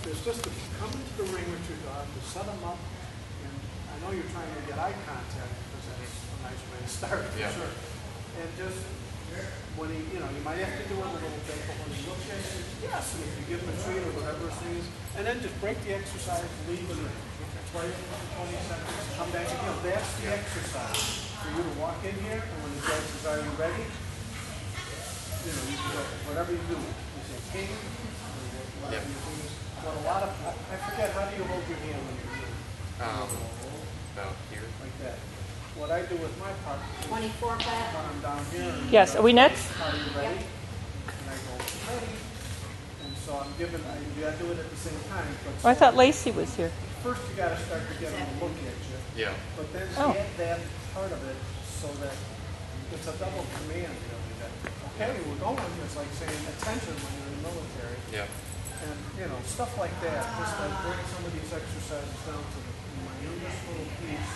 is just to come into the ring with your dog, to set them up, and I know you're trying to get eye contact because that's a nice way to start, for sure. And just when he, you might have to do it a little bit, but when he looks at you, yes, and if you give him a treat or whatever it is, and then just break the exercise, leave the ring. Play it for 20 seconds, come back again. That's the exercise. For you to walk in here, and when the judge says, are you ready? You can go, whatever you do. You say king, or whatever you do. But a lot of, I forget, how do you hold your hand when you're doing? About here. Like that. What I do with my partner, 24 back. when I'm down here. Yes, are we next? Are you ready? And I go, ready. And so I'm giving, you got to do it at the same time. But I thought Lacey was here. first you got to start to get them to look at you. Yeah. But then add that part of it so that it's a double command, really. That, okay, we're going. It's like saying attention when you're in the military. Yeah. And, stuff like that. Just like break some of these exercises down to the minutest little piece.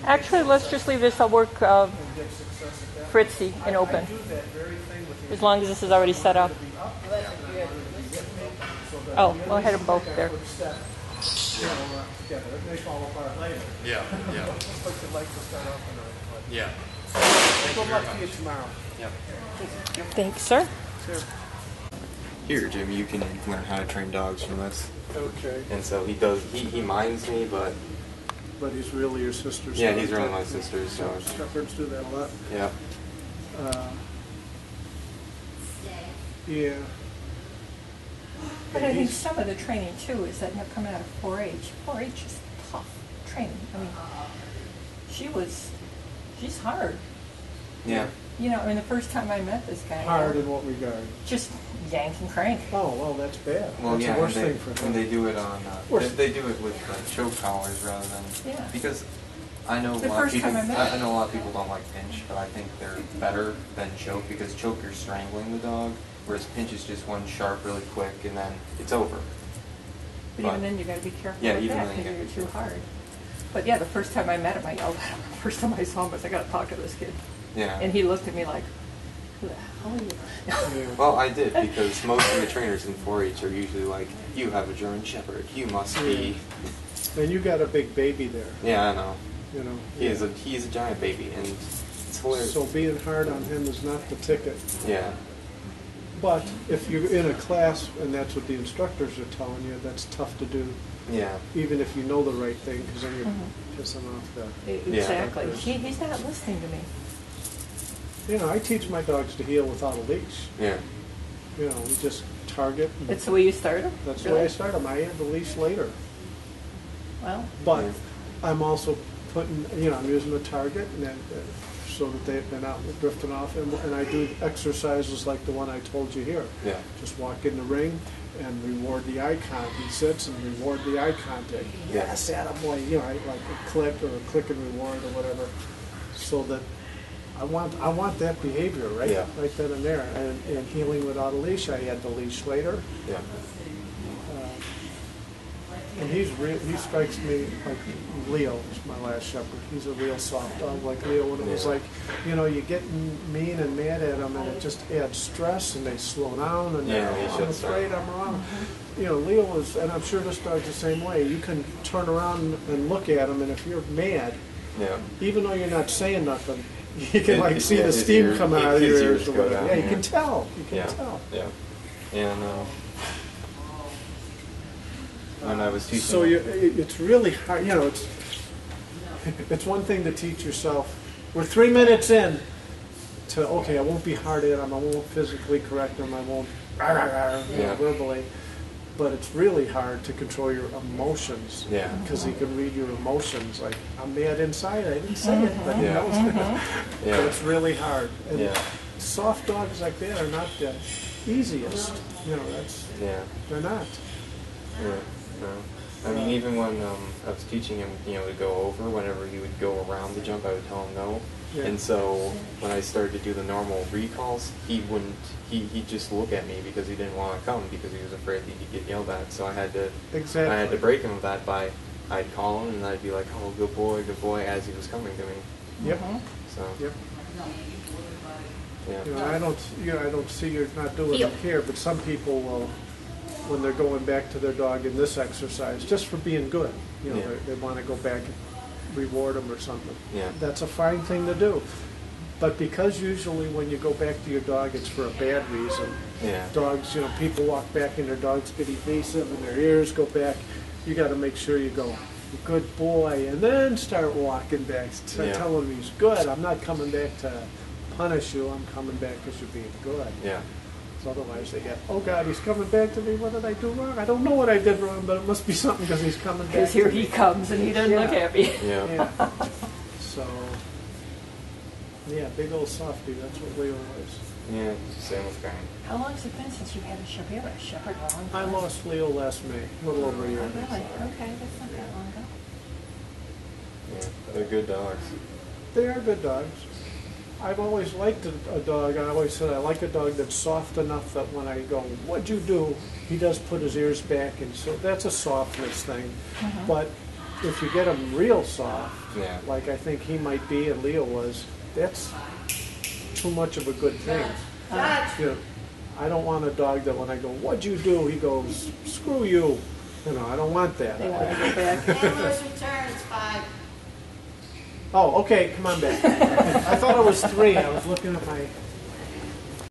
Actually, let's just leave this. I'll work And get success at that. Fritzy and open. I do that very thing with As long as this is already set up. Oh, well, I had them both there. Together. It may fall apart later. Yeah. But you'd like to start off on it. Yeah. Good luck to you tomorrow. Yep. Thanks, sir. Sure. Here, Jim, you can learn how to train dogs from this. Okay. And so he minds me, but But he's really your sister's yeah, son. he's really my sister. So Shepherds do that a lot. yeah. Yeah. But I think some of the training, too, is that coming out of 4-H. 4-H is tough training. I mean, she's hard. Yeah. The first time I met this guy. Hard in what regard? Just yank and crank. Oh, well, that's bad. Well, That's yeah, the worst thing for him. when they do it on, they do it with choke collars rather than Yeah. because I know The a lot of first people. time I met I know a lot of people don't like pinch, but I think they're better than choke because choke you're strangling the dog, whereas pinch is just one sharp, really quick, and then it's over. But even then, you got to be careful Yeah, with even that then you because gotta you're be too hard. But yeah, the first time I met him, I yelled at him. The first time I saw him was, I got to talk to this kid. Yeah. And he looked at me like, who the hell are you? Yeah. Well, I did because most of the trainers in 4-H are usually like, you have a German Shepherd, you must be. And you got a big baby there. Yeah, I know. He's He's a giant baby, and it's hilarious. So being hard on him is not the ticket. Yeah. But if you're in a class and that's what the instructors are telling you, that's tough to do. Yeah. Even if you know the right thing, because then you're pissing off the... Exactly. He's not listening to me. I teach my dogs to heel without a leash. Yeah. We just target. It's the way you start him? That's the way I start them. I add the leash later. Well. But I'm also putting, I'm using the target and then, so that they're not drifting off. And I do exercises like the one I told you here. Yeah. Just walk in the ring and reward the eye contact. He sits and reward the eye contact. Yes, attaboy. Like a click or a click and reward or whatever. So that I want that behavior, right? Yeah. Right then and there. And healing without a leash, I add the leash later. Yeah. And he strikes me like Leo is my last shepherd. He's a real soft dog like Leo. And it was like, you get mean and mad at them and it just adds stress and they slow down and I'm afraid I'm wrong. Leo is, and I'm sure this dog's the same way. You can turn around and look at him and if you're mad, even though you're not saying nothing, you can see the steam come out of your ears or whatever. Yeah, you can tell. You can tell. Yeah. And when I was teaching. So it's really hard. It's one thing to teach yourself. We're 3 minutes in to I won't be hard at them. I won't physically correct them. I won't verbally. But it's really hard to control your emotions. Yeah. Because he can read your emotions. Like I'm mad inside. I didn't say it, but he knows it. But it's really hard. And soft dogs like that are not the easiest. They're not. Yeah. No. I mean, even when I was teaching him, to go over, whenever he would go around the jump, I would tell him no. Yeah. And so when I started to do the normal recalls, he'd just look at me because he didn't want to come because he was afraid he'd get yelled at. So I had to break him of that by, I'd call him and I'd be like, oh, good boy, as he was coming to me. Yep. So. Yep. Yeah. I don't see you're not doing it here, but some people will when they're going back to their dog in this exercise, just for being good. You know, Yeah. they want to go back and reward them or something. Yeah. That's a fine thing to do. But because usually when you go back to your dog, it's for a bad reason. Yeah. Dogs, you know, people walk back and their dogs get evasive and their ears go back. You got to make sure you go, good boy, and then start walking back. Yeah. Tell him he's good. I'm not coming back to punish you. I'm coming back because you're being good. Yeah. So otherwise they get, oh God, he's coming back to me. What did I do wrong? I don't know what I did wrong, but it must be something because he's coming back. Because here to he me. comes and he doesn't look Yeah. happy. Yeah. Yeah. So, yeah, big old softy. That's what Leo was. Yeah. Same with Granny. How long has it been since you had a shepherd? You had a shepherd a long I time? lost Leo last May, a little over a year. Oh, really? Okay, that's not that long ago. Yeah. They're good dogs. They are good dogs. I've always liked a dog. I always said I like a dog that's soft enough that when I go, what'd you do? He does put his ears back, and so that's a softness thing. But if you get him real soft, Yeah. like I think he might be and Leo was, that's too much of a good thing. You know, I don't want a dog that when I go, what'd you do? He goes, screw you. You know, I don't want that. They want to go back. Handler's return is 5. Oh, okay, come on back. I thought it was 3. I was looking at my